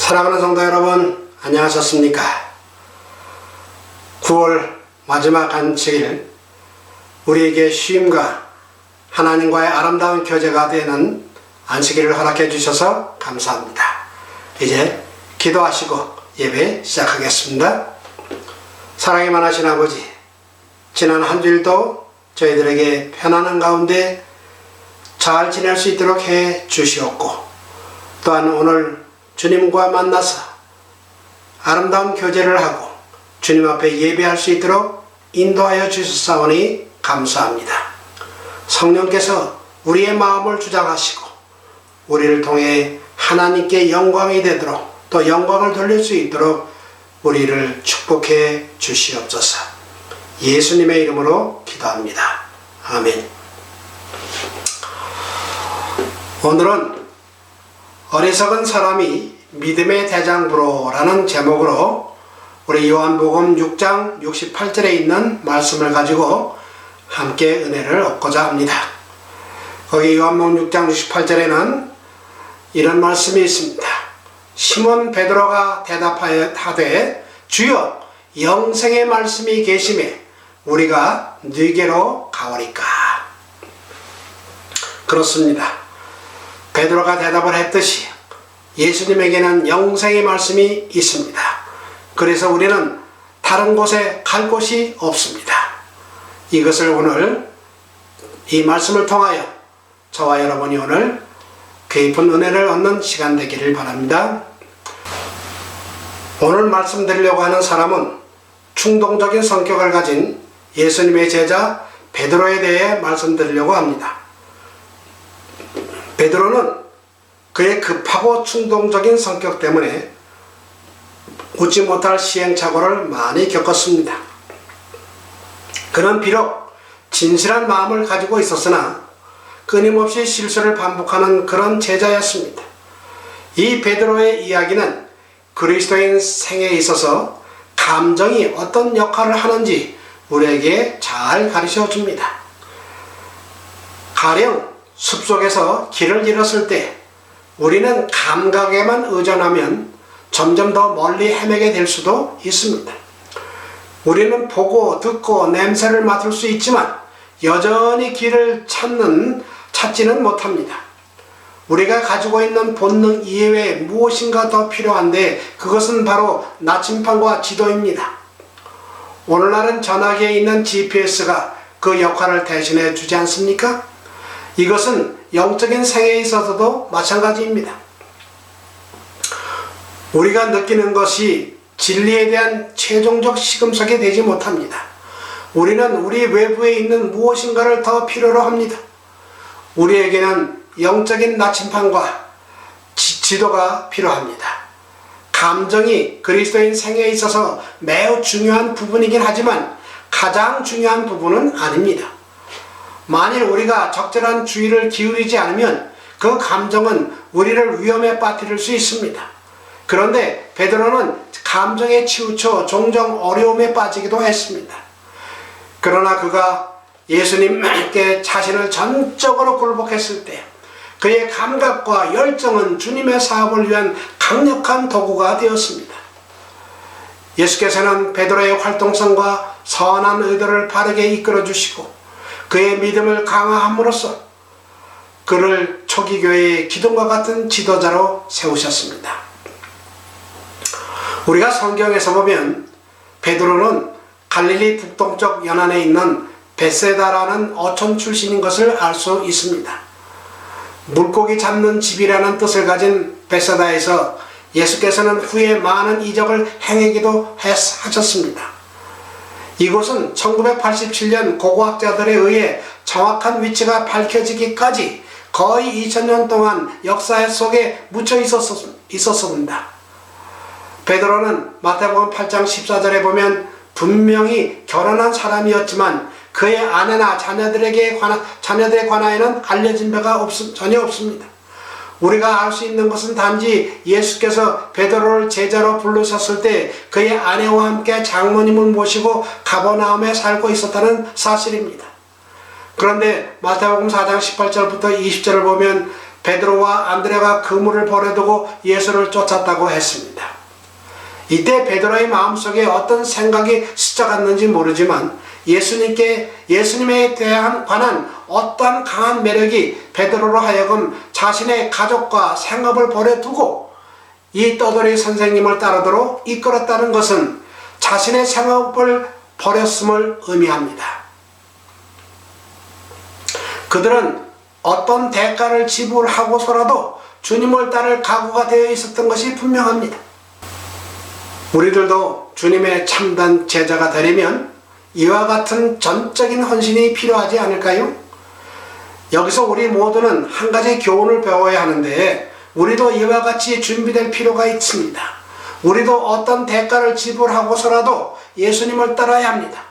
사랑하는 성도 여러분, 안녕하셨습니까? 9월 마지막 안식일, 우리에게 쉼과 하나님과의 아름다운 교제가 되는 안식일을 허락해 주셔서 감사합니다. 이제 기도하시고 예배 시작하겠습니다. 사랑이 많으신 아버지, 지난 한 주일도 저희들에게 편안한 가운데 잘 지낼 수 있도록 해 주시옵고, 또한 오늘 주님과 만나서 아름다운 교제를 하고 주님 앞에 예배할 수 있도록 인도하여 주셨사오니 감사합니다. 성령께서 우리의 마음을 주장하시고 우리를 통해 하나님께 영광이 되도록, 또 영광을 돌릴 수 있도록 우리를 축복해 주시옵소서. 예수님의 이름으로 기도합니다. 아멘. 오늘은 어리석은 사람이 믿음의 대장부로라는 제목으로 우리 요한복음 6장 68절에 있는 말씀을 가지고 함께 은혜를 얻고자 합니다. 거기 요한복음 6장 68절에는 이런 말씀이 있습니다. 시몬 베드로가 대답하여 하되, 주여, 영생의 말씀이 계심에 우리가 네게로 가오리까. 그렇습니다. 베드로가 대답을 했듯이 예수님에게는 영생의 말씀이 있습니다. 그래서 우리는 다른 곳에 갈 곳이 없습니다. 이것을 오늘 이 말씀을 통하여 저와 여러분이 오늘 깊은 은혜를 얻는 시간 되기를 바랍니다. 오늘 말씀드리려고 하는 사람은 충동적인 성격을 가진 예수님의 제자 베드로에 대해 말씀드리려고 합니다. 베드로는 그의 급하고 충동적인 성격 때문에 웃지 못할 시행착오를 많이 겪었습니다. 그는 비록 진실한 마음을 가지고 있었으나 끊임없이 실수를 반복하는 그런 제자였습니다. 이 베드로의 이야기는 그리스도인 생에 있어서 감정이 어떤 역할을 하는지 우리에게 잘 가르쳐 줍니다. 가령 숲속에서 길을 잃었을 때 우리는 감각에만 의존하면 점점 더 멀리 헤매게 될 수도 있습니다. 우리는 보고 듣고 냄새를 맡을 수 있지만 여전히 길을 찾지는 못합니다. 우리가 가지고 있는 본능 이외에 무엇인가 더 필요한데 그것은 바로 나침판과 지도입니다. 오늘날은 전화기에 있는 GPS가 그 역할을 대신해 주지 않습니까? 이것은 영적인 생에 있어서도 마찬가지입니다. 우리가 느끼는 것이 진리에 대한 최종적 시금석이 되지 못합니다. 우리는 우리 외부에 있는 무엇인가를 더 필요로 합니다. 우리에게는 영적인 나침판과 지도가 필요합니다. 감정이 그리스도인 생에 있어서 매우 중요한 부분이긴 하지만 가장 중요한 부분은 아닙니다. 만일 우리가 적절한 주의를 기울이지 않으면 그 감정은 우리를 위험에 빠뜨릴 수 있습니다. 그런데 베드로는 감정에 치우쳐 종종 어려움에 빠지기도 했습니다. 그러나 그가 예수님께 자신을 전적으로 굴복했을 때 그의 감각과 열정은 주님의 사업을 위한 강력한 도구가 되었습니다. 예수께서는 베드로의 활동성과 선한 의도를 바르게 이끌어 주시고 그의 믿음을 강화함으로써 그를 초기교회의 기둥과 같은 지도자로 세우셨습니다. 우리가 성경에서 보면 베드로는 갈릴리 북동쪽 연안에 있는 베세다라는 어촌 출신인 것을 알 수 있습니다. 물고기 잡는 집이라는 뜻을 가진 베세다에서 예수께서는 후에 많은 이적을 행하기도 하셨습니다. 이곳은 1987년 고고학자들에 의해 정확한 위치가 밝혀지기까지 거의 2000년 동안 역사 속에 묻혀 있었습니다. 베드로는 마태복음 8장 14절에 보면 분명히 결혼한 사람이었지만 그의 아내나 자녀들에 관하여는 알려진 바가 전혀 없습니다. 우리가 알 수 있는 것은 단지 예수께서 베드로를 제자로 부르셨을 때 그의 아내와 함께 장모님을 모시고 가버나움에 살고 있었다는 사실입니다. 그런데 마태복음 4장 18절부터 20절을 보면 베드로와 안드레가 그물을 버려두고 예수를 쫓았다고 했습니다. 이때 베드로의 마음속에 어떤 생각이 스쳐갔는지 모르지만 예수님에 관한 어떠한 강한 매력이 베드로로 하여금 자신의 가족과 생업을 버려두고 이 떠돌이 선생님을 따르도록 이끌었다는 것은 자신의 생업을 버렸음을 의미합니다. 그들은 어떤 대가를 지불하고서라도 주님을 따를 각오가 되어 있었던 것이 분명합니다. 우리들도 주님의 참된 제자가 되려면 이와 같은 전적인 헌신이 필요하지 않을까요? 여기서 우리 모두는 한 가지 교훈을 배워야 하는데 우리도 이와 같이 준비될 필요가 있습니다. 우리도 어떤 대가를 지불하고서라도 예수님을 따라야 합니다.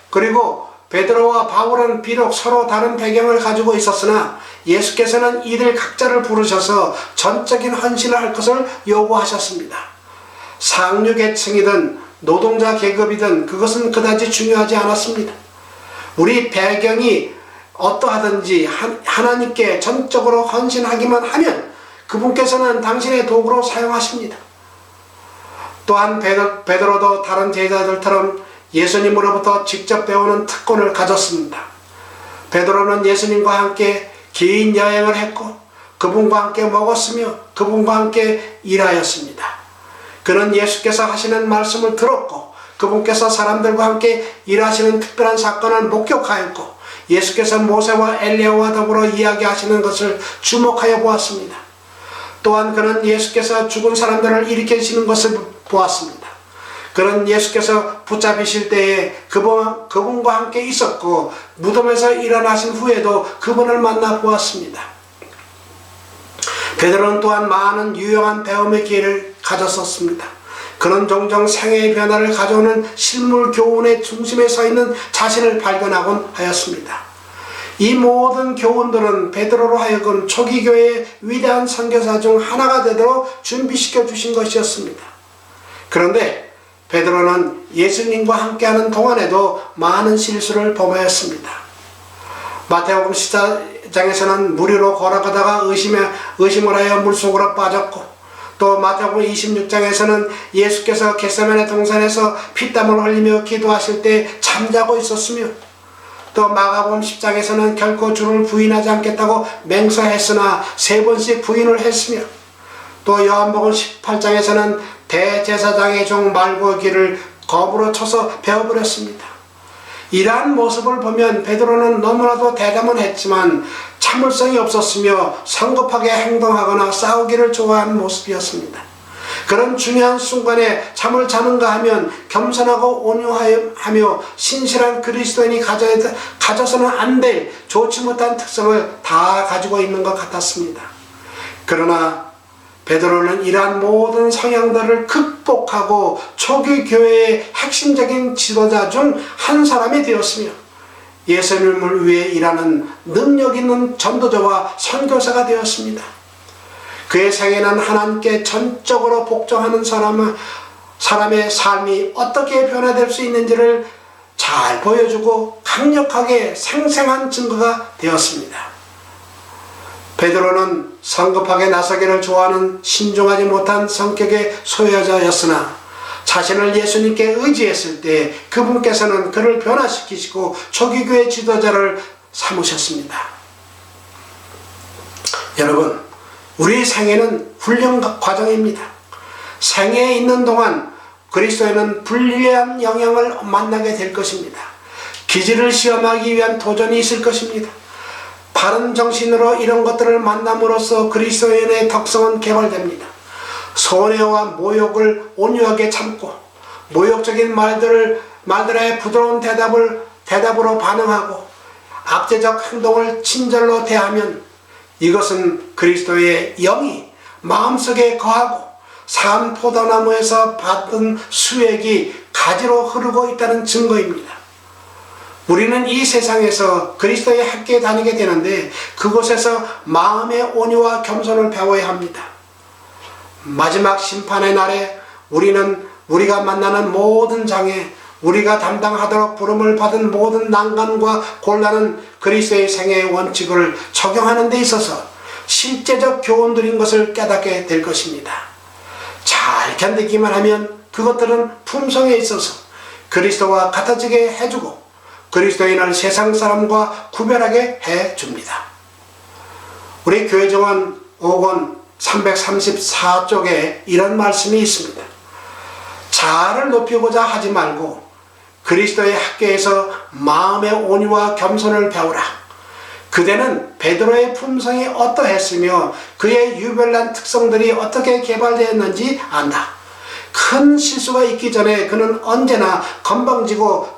그리고 베드로와 바울은 비록 서로 다른 배경을 가지고 있었으나 예수께서는 이들 각자를 부르셔서 전적인 헌신을 할 것을 요구하셨습니다. 상류 계층이든 노동자 계급이든 그것은 그다지 중요하지 않았습니다. 우리 배경이 어떠하든지 하나님께 전적으로 헌신하기만 하면 그분께서는 당신의 도구로 사용하십니다. 또한 베드로도 다른 제자들처럼 예수님으로부터 직접 배우는 특권을 가졌습니다. 베드로는 예수님과 함께 긴 여행을 했고 그분과 함께 먹었으며 그분과 함께 일하였습니다. 그는 예수께서 하시는 말씀을 들었고 그분께서 사람들과 함께 일하시는 특별한 사건을 목격하였고 예수께서 모세와 엘리야와 더불어 이야기하시는 것을 주목하여 보았습니다. 또한 그는 예수께서 죽은 사람들을 일으키시는 것을 보았습니다. 그는 예수께서 붙잡히실 때에 그분과 함께 있었고 무덤에서 일어나신 후에도 그분을 만나 보았습니다. 베드로는 또한 많은 유용한 배움의 기회를 가졌었습니다. 그는 종종 생애의 변화를 가져오는 실물 교훈의 중심에 서 있는 자신을 발견하곤 하였습니다. 이 모든 교훈들은 베드로로 하여금 초기 교회의 위대한 선교사 중 하나가 되도록 준비시켜 주신 것이었습니다. 그런데 베드로는 예수님과 함께하는 동안에도 많은 실수를 범하였습니다. 마태복음 14장에서는 무리로 걸어가다가 의심을 하여 물속으로 빠졌고 또 마태복음 26장에서는 예수께서 겟세마네 동산에서 피땀을 흘리며 기도하실 때 잠자고 있었으며 또 마가복음 10장에서는 결코 주를 부인하지 않겠다고 맹세했으나 3번씩 부인을 했으며 또 요한복음 18장에서는 대제사장의 종 말고기를 겁으로 쳐서 베어버렸습니다. 이러한 모습을 보면 베드로는 너무나도 대담은 했지만 참을성이 없었으며 성급하게 행동하거나 싸우기를 좋아하는 모습이었습니다. 그런 중요한 순간에 잠을 자는가 하면 겸손하고 온유하며 신실한 그리스도인이 가져서는 안 될 좋지 못한 특성을 다 가지고 있는 것 같았습니다. 그러나 베드로는 이러한 모든 성향들을 극복하고 초기 교회의 핵심적인 지도자 중 한 사람이 되었으며 예수님을 위해 일하는 능력 있는 전도자와 선교사가 되었습니다. 그의 생애는 하나님께 전적으로 복종하는 사람의 삶이 어떻게 변화될 수 있는지를 잘 보여주고 강력하게 생생한 증거가 되었습니다. 베드로는 성급하게 나서기를 좋아하는 신중하지 못한 성격의 소유자였으나 자신을 예수님께 의지했을 때 그분께서는 그를 변화시키시고 초기교회 지도자를 삼으셨습니다. 여러분, 우리 생애는 훈련 과정입니다. 생애에 있는 동안 그리스도에는 불리한 영향을 만나게 될 것입니다. 기질을 시험하기 위한 도전이 있을 것입니다. 바른 정신으로 이런 것들을 만남으로써 그리스도인의 덕성은 개발됩니다. 손해와 모욕을 온유하게 참고 모욕적인 말들의 부드러운 대답으로 반응하고 압제적 행동을 친절로 대하면 이것은 그리스도의 영이 마음속에 거하고 산 포도나무에서 받은 수액이 가지로 흐르고 있다는 증거입니다. 우리는 이 세상에서 그리스도의 학교에 다니게 되는데 그곳에서 마음의 온유와 겸손을 배워야 합니다. 마지막 심판의 날에 우리가 만나는 모든 장애, 우리가 담당하도록 부름을 받은 모든 난관과 곤란은 그리스도의 생애의 원칙을 적용하는 데 있어서 실제적 교훈들인 것을 깨닫게 될 것입니다. 잘 견디기만 하면 그것들은 품성에 있어서 그리스도와 같아지게 해주고 그리스도인을 세상 사람과 구별하게 해줍니다. 우리 교회정원 5권 334쪽에 이런 말씀이 있습니다. 자아를 높이고자 하지 말고 그리스도의 학교에서 마음의 온유와 겸손을 배우라. 그대는 베드로의 품성이 어떠했으며 그의 유별난 특성들이 어떻게 개발되었는지 안다. 큰 실수가 있기 전에 그는 언제나 건방지고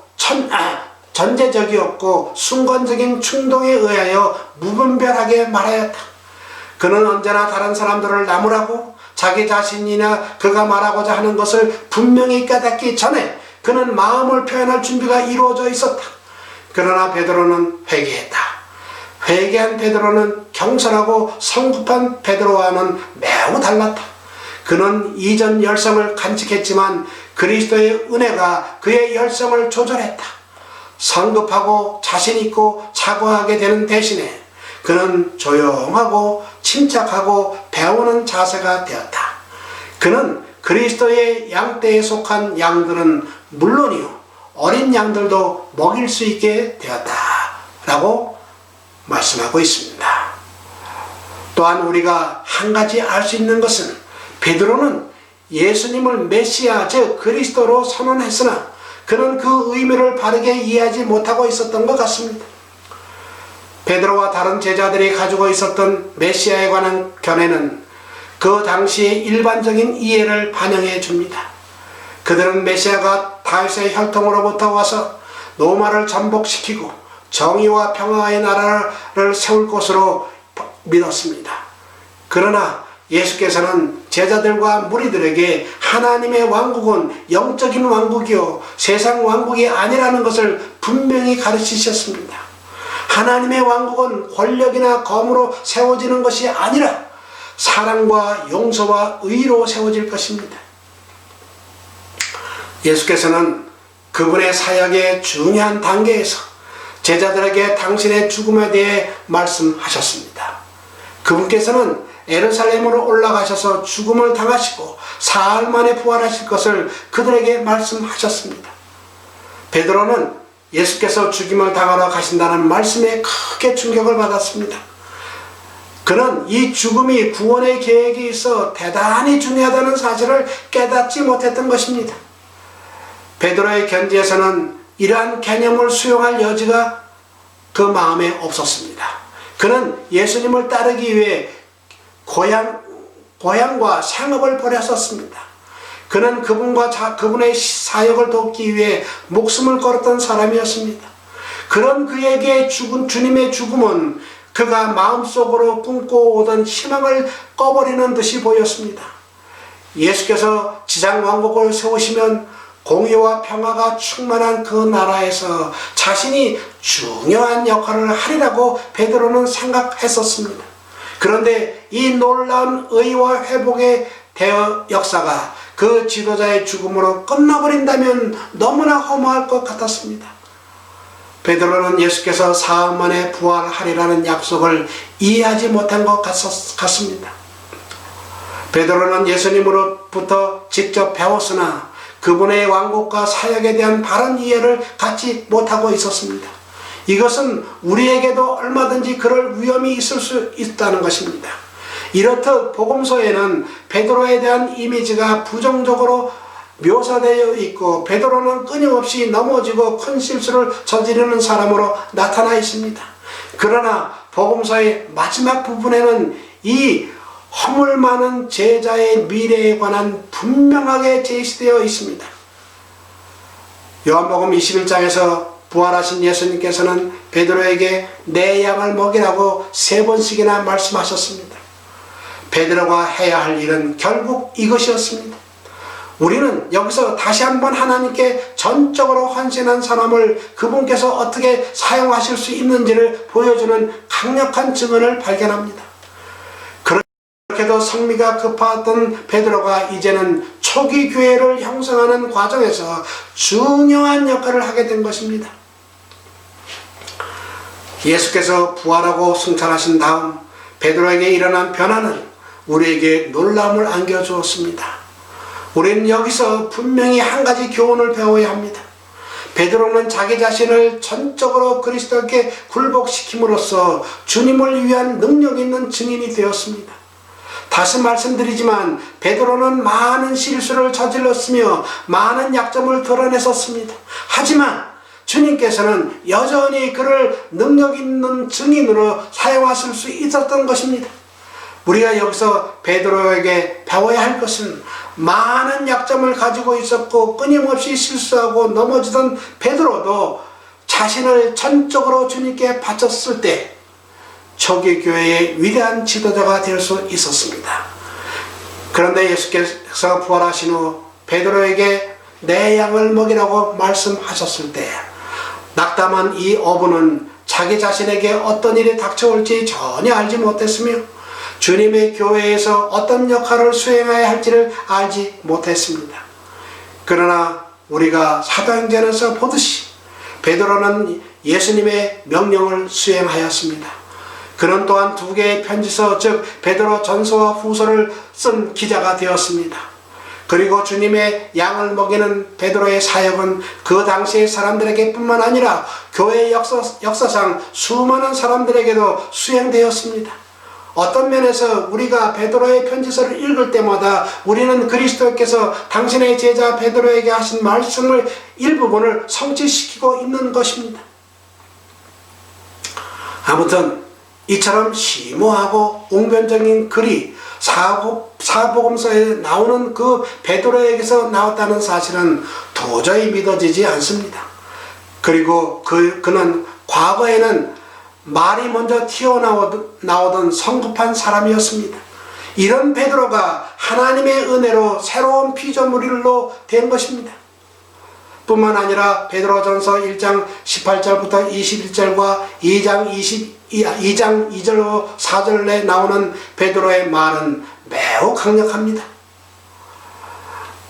전제적이었고 순간적인 충동에 의하여 무분별하게 말하였다. 그는 언제나 다른 사람들을 나무라고 자기 자신이나 그가 말하고자 하는 것을 분명히 깨닫기 전에 그는 마음을 표현할 준비가 이루어져 있었다. 그러나 베드로는 회개했다. 회개한 베드로는 경솔하고 성급한 베드로와는 매우 달랐다. 그는 이전 열성을 간직했지만 그리스도의 은혜가 그의 열성을 조절했다. 성급하고 자신있고 사고하게 되는 대신에 그는 조용하고 침착하고 배우는 자세가 되었다. 그는 그리스도의 양떼에 속한 양들은 물론이요 어린 양들도 먹일 수 있게 되었다 라고 말씀하고 있습니다. 또한 우리가 한 가지 알 수 있는 것은 베드로는 예수님을 메시아 즉 그리스도로 선언했으나 그는 그 의미를 바르게 이해하지 못하고 있었던 것 같습니다. 베드로와 다른 제자들이 가지고 있었던 메시아에 관한 견해는 그 당시의 일반적인 이해를 반영해 줍니다. 그들은 메시아가 다윗의 혈통으로부터 와서 로마를 전복시키고 정의와 평화의 나라를 세울 것으로 믿었습니다. 그러나 예수께서는 제자들과 무리들에게 하나님의 왕국은 영적인 왕국이요 세상 왕국이 아니라는 것을 분명히 가르치셨습니다. 하나님의 왕국은 권력이나 검으로 세워지는 것이 아니라 사랑과 용서와 의로 세워질 것입니다. 예수께서는 그분의 사역의 중요한 단계에서 제자들에게 당신의 죽음에 대해 말씀하셨습니다. 그분께서는 예루살렘으로 올라가셔서 죽음을 당하시고 사흘 만에 부활하실 것을 그들에게 말씀하셨습니다. 베드로는 예수께서 죽임을 당하러 가신다는 말씀에 크게 충격을 받았습니다. 그는 이 죽음이 구원의 계획이 있어 대단히 중요하다는 사실을 깨닫지 못했던 것입니다. 베드로의 견지에서는 이러한 개념을 수용할 여지가 그 마음에 없었습니다. 그는 예수님을 따르기 위해 고향과 생업을 버렸었습니다. 그는 그분의 사역을 돕기 위해 목숨을 걸었던 사람이었습니다. 그런 그에게 주님의 죽음은 그가 마음속으로 꿈꿔 오던 희망을 꺼버리는 듯이 보였습니다. 예수께서 지상왕국을 세우시면 공의와 평화가 충만한 그 나라에서 자신이 중요한 역할을 하리라고 베드로는 생각했었습니다. 그런데 이 놀라운 의와 회복의 역사가 그 지도자의 죽음으로 끝나버린다면 너무나 허무할 것 같았습니다. 베드로는 예수께서 사흘 만에 부활하리라는 약속을 이해하지 못한 것 같습니다. 베드로는 예수님으로부터 직접 배웠으나 그분의 왕국과 사역에 대한 바른 이해를 갖지 못하고 있었습니다. 이것은 우리에게도 얼마든지 그럴 위험이 있을 수 있다는 것입니다. 이렇듯 복음서에는 베드로에 대한 이미지가 부정적으로 묘사되어 있고 베드로는 끊임없이 넘어지고 큰 실수를 저지르는 사람으로 나타나 있습니다. 그러나 복음서의 마지막 부분에는 이 허물 많은 제자의 미래에 관한 분명하게 제시되어 있습니다. 요한복음 21장에서 부활하신 예수님께서는 베드로에게 내 양을 먹이라고 3번씩이나 말씀하셨습니다. 베드로가 해야 할 일은 결국 이것이었습니다. 우리는 여기서 다시 한번 하나님께 전적으로 헌신한 사람을 그분께서 어떻게 사용하실 수 있는지를 보여주는 강력한 증언을 발견합니다. 그렇게도 성미가 급했던 베드로가 이제는 초기 교회를 형성하는 과정에서 중요한 역할을 하게 된 것입니다. 예수께서 부활하고 승천하신 다음 베드로에게 일어난 변화는 우리에게 놀라움을 안겨주었습니다. 우리는 여기서 분명히 한 가지 교훈을 배워야 합니다. 베드로는 자기 자신을 전적으로 그리스도께 굴복시킴으로써 주님을 위한 능력 있는 증인이 되었습니다. 다시 말씀드리지만 베드로는 많은 실수를 저질렀으며 많은 약점을 드러냈었습니다. 하지만 주님께서는 여전히 그를 능력 있는 증인으로 사용하실 수 있었던 것입니다. 우리가 여기서 베드로에게 배워야 할 것은 많은 약점을 가지고 있었고 끊임없이 실수하고 넘어지던 베드로도 자신을 전적으로 주님께 바쳤을 때 초기 교회의 위대한 지도자가 될 수 있었습니다. 그런데 예수께서 부활하신 후 베드로에게 내 양을 먹이라고 말씀하셨을 때 낙담한 이 어부는 자기 자신에게 어떤 일이 닥쳐올지 전혀 알지 못했으며 주님의 교회에서 어떤 역할을 수행해야 할지를 알지 못했습니다. 그러나 우리가 사도행전에서 보듯이 베드로는 예수님의 명령을 수행하였습니다. 그는 또한 2개의 편지서 즉 베드로 전서와 후서를 쓴 기자가 되었습니다. 그리고 주님의 양을 먹이는 베드로의 사역은 그 당시의 사람들에게 뿐만 아니라 교회의 역사상 수많은 사람들에게도 수행되었습니다. 어떤 면에서 우리가 베드로의 편지서를 읽을 때마다 우리는 그리스도께서 당신의 제자 베드로에게 하신 말씀을 일부분을 성취시키고 있는 것입니다. 아무튼 이처럼 심오하고 웅변적인 글이 사복음서에 나오는 그 베드로에게서 나왔다는 사실은 도저히 믿어지지 않습니다. 그리고 그는 과거에는 말이 먼저 튀어나오던 성급한 사람이었습니다. 이런 베드로가 하나님의 은혜로 새로운 피조물로 된 것입니다. 뿐만 아니라 베드로전서 1장 18절부터 21절과 2장 2절로 4절에 나오는 베드로의 말은 매우 강력합니다.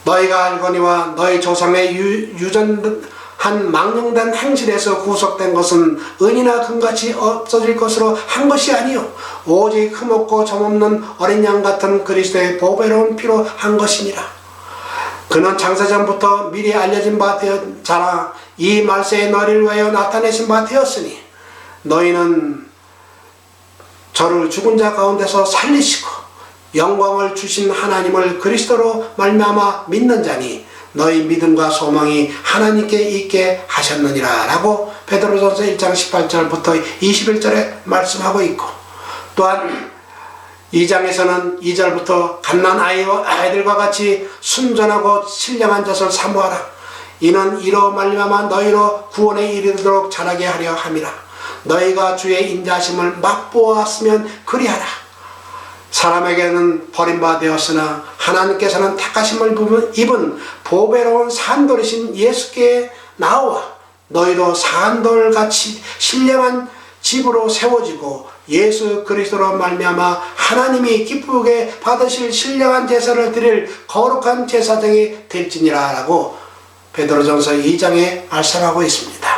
너희가 알거니와 너희 조상의 유전한 망령된 행실에서 구속된 것은 은이나 금같이 없어질 것으로 한 것이 아니요 오직 흠없고 점없는 어린 양 같은 그리스도의 보배로운 피로 한 것이니라. 그는 창세전부터 미리 알려진 바 되었잖아. 이 말세에 너희를 위하여 나타내신 바 되었으니 너희는 저를 죽은 자 가운데서 살리시고 영광을 주신 하나님을 그리스도로 말미암아 믿는 자니 너희 믿음과 소망이 하나님께 있게 하셨느니라 라고 베드로전서 1장 18절부터 21절에 말씀하고 있고, 또한 2장에서는 2절부터 갓난 아이들과 같이 순전하고 신령한 젖을 사모하라. 이는 이로 말미암아 너희로 구원에 이르도록 자라게 하려 함이라. 너희가 주의 인자하심을 맛보았으면 그리하라. 사람에게는 버림받았으나 하나님께서는 택하심을 입은 보배로운 산돌이신 예수께 나와 너희도 산돌같이 신령한 집으로 세워지고 예수 그리스도로 말미암아 하나님이 기쁘게 받으실 신령한 제사를 드릴 거룩한 제사장이 될지니라 라고 베드로전서 2장에 말씀하고 있습니다.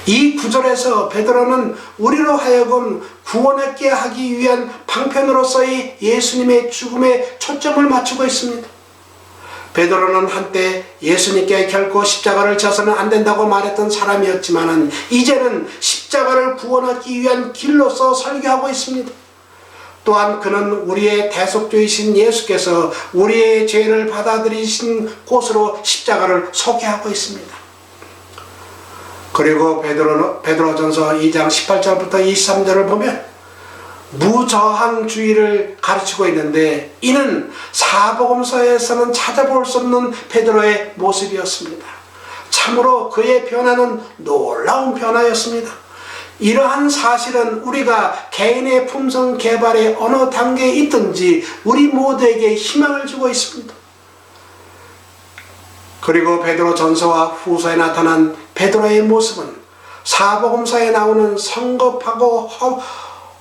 이 구절에서 베드로는 우리로 하여금 구원하게 하기 위한 방편으로서의 예수님의 죽음에 초점을 맞추고 있습니다. 베드로는 한때 예수님께 결코 십자가를 져서는 안 된다고 말했던 사람이었지만 이제는 십자가를 구원하기 위한 길로서 설교하고 있습니다. 또한 그는 우리의 대속주이신 예수께서 우리의 죄를 받아들이신 곳으로 십자가를 소개하고 있습니다. 그리고 베드로전서 2장 18절부터 23절을 보면 무저항주의를 가르치고 있는데 이는 사복음서에서는 찾아볼 수 없는 베드로의 모습이었습니다. 참으로 그의 변화는 놀라운 변화였습니다. 이러한 사실은 우리가 개인의 품성 개발의 어느 단계에 있든지 우리 모두에게 희망을 주고 있습니다. 그리고 베드로 전서와 후서에 나타난 베드로의 모습은 사복음서에 나오는 성급하고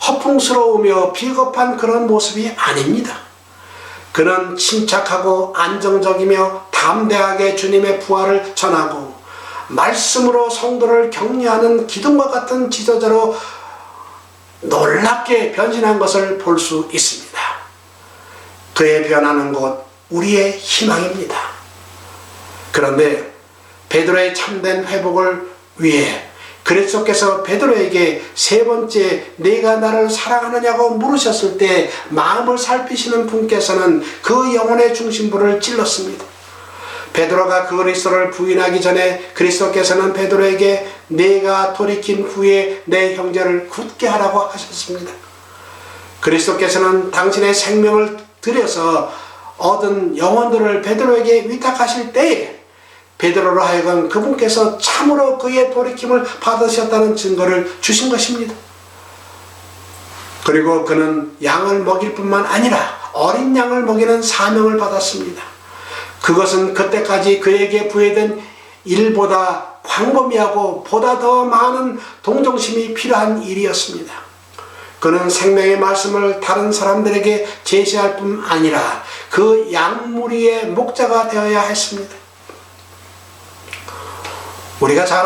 허풍스러우며 비겁한 그런 모습이 아닙니다. 그는 침착하고 안정적이며 담대하게 주님의 부활을 전하고 말씀으로 성도를 격려하는 기둥과 같은 지도자로 놀랍게 변신한 것을 볼 수 있습니다. 그의 변하는 곳 우리의 희망입니다. 그런데 베드로의 참된 회복을 위해 그리스도께서 베드로에게 세 번째 네가 나를 사랑하느냐고 물으셨을 때 마음을 살피시는 분께서는 그 영혼의 중심부를 찔렀습니다. 베드로가 그리스도를 부인하기 전에 그리스도께서는 베드로에게 네가 돌이킨 후에 내 형제를 굳게 하라고 하셨습니다. 그리스도께서는 당신의 생명을 들여서 얻은 영혼들을 베드로에게 위탁하실 때에 베드로로 하여금 그분께서 참으로 그의 돌이킴을 받으셨다는 증거를 주신 것입니다. 그리고 그는 양을 먹일 뿐만 아니라 어린 양을 먹이는 사명을 받았습니다. 그것은 그때까지 그에게 부여된 일보다 광범위하고 보다 더 많은 동정심이 필요한 일이었습니다. 그는 생명의 말씀을 다른 사람들에게 제시할 뿐 아니라 그 양무리의 목자가 되어야 했습니다. 우리가 잘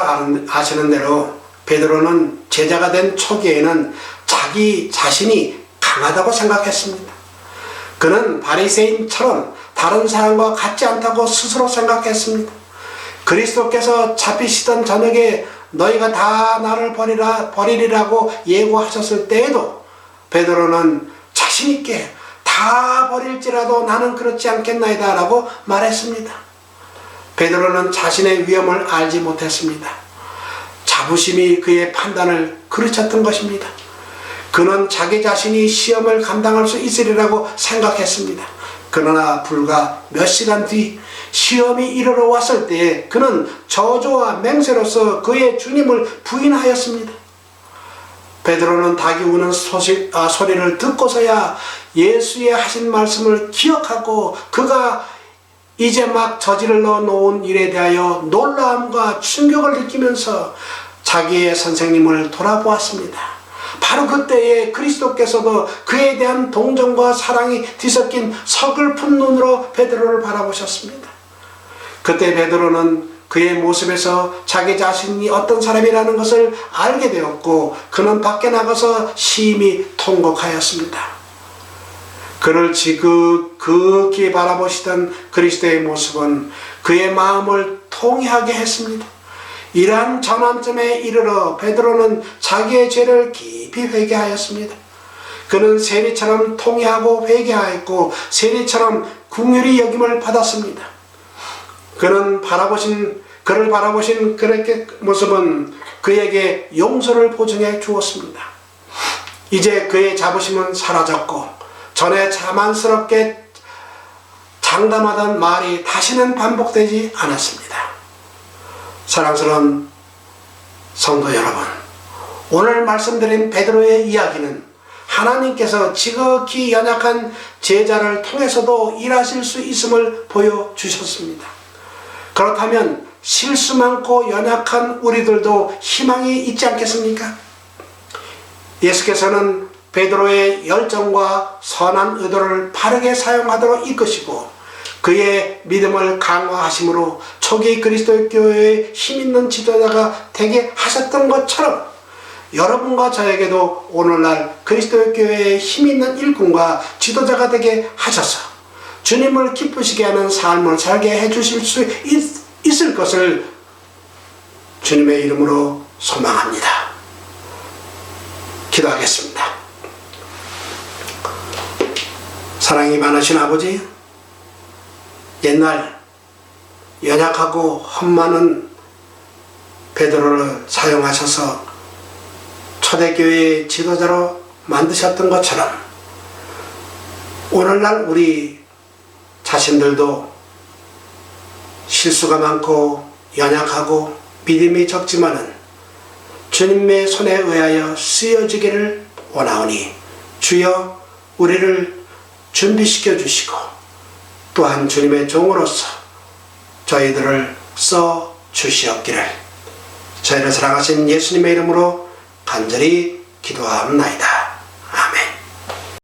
아시는 대로 베드로는 제자가 된 초기에는 자기 자신이 강하다고 생각했습니다. 그는 바리새인처럼 다른 사람과 같지 않다고 스스로 생각했습니다. 그리스도께서 잡히시던 저녁에 너희가 다 나를 버리리라고 예고하셨을 때에도 베드로는 자신있게 다 버릴지라도 나는 그렇지 않겠나이다 라고 말했습니다. 베드로는 자신의 위험을 알지 못했습니다. 자부심이 그의 판단을 그르쳤던 것입니다. 그는 자기 자신이 시험을 감당할 수 있으리라고 생각했습니다. 그러나 불과 몇 시간 뒤 시험이 이르러 왔을 때에 그는 저주와 맹세로서 그의 주님을 부인하였습니다. 베드로는 닭이 우는 소리를 듣고서야 예수의 하신 말씀을 기억하고 그가 이제 막 저질러 놓은 일에 대하여 놀라움과 충격을 느끼면서 자기의 선생님을 돌아보았습니다. 바로 그때에 그리스도께서도 그에 대한 동정과 사랑이 뒤섞인 서글픈 눈으로 베드로를 바라보셨습니다. 그때 베드로는 그의 모습에서 자기 자신이 어떤 사람이라는 것을 알게 되었고 그는 밖에 나가서 심히 통곡하였습니다. 그를 지극히 바라보시던 그리스도의 모습은 그의 마음을 통회하게 했습니다. 이러한 전환점에 이르러 베드로는 자기의 죄를 깊이 회개하였습니다. 그는 세리처럼 통회하고 회개하였고 세리처럼 긍휼히 여김을 받았습니다. 그를 바라보신 그의 모습은 그에게 용서를 보증해 주었습니다. 이제 그의 자부심은 사라졌고 전에 자만스럽게 장담하던 말이 다시는 반복되지 않았습니다. 사랑스러운 성도 여러분, 오늘 말씀드린 베드로의 이야기는 하나님께서 지극히 연약한 제자를 통해서도 일하실 수 있음을 보여주셨습니다. 그렇다면 실수 많고 연약한 우리들도 희망이 있지 않겠습니까? 예수께서는 베드로의 열정과 선한 의도를 바르게 사용하도록 이끄시고 그의 믿음을 강화하심으로 초기 그리스도의 교회의 힘있는 지도자가 되게 하셨던 것처럼 여러분과 저에게도 오늘날 그리스도의 교회의 힘있는 일꾼과 지도자가 되게 하셔서 주님을 기쁘시게 하는 삶을 살게 해주실 수 있을 것을 주님의 이름으로 소망합니다. 기도하겠습니다. 사랑이 많으신 아버지, 옛날 연약하고 험많은 베드로를 사용하셔서 초대교회의 지도자로 만드셨던 것처럼 오늘날 우리 자신들도 실수가 많고 연약하고 믿음이 적지만은 주님의 손에 의하여 쓰여지기를 원하오니 주여 우리를 준비시켜 주시고 또한 주님의 종으로서 저희들을 써 주시옵기를 저희를 사랑하신 예수님의 이름으로 간절히 기도하옵나이다.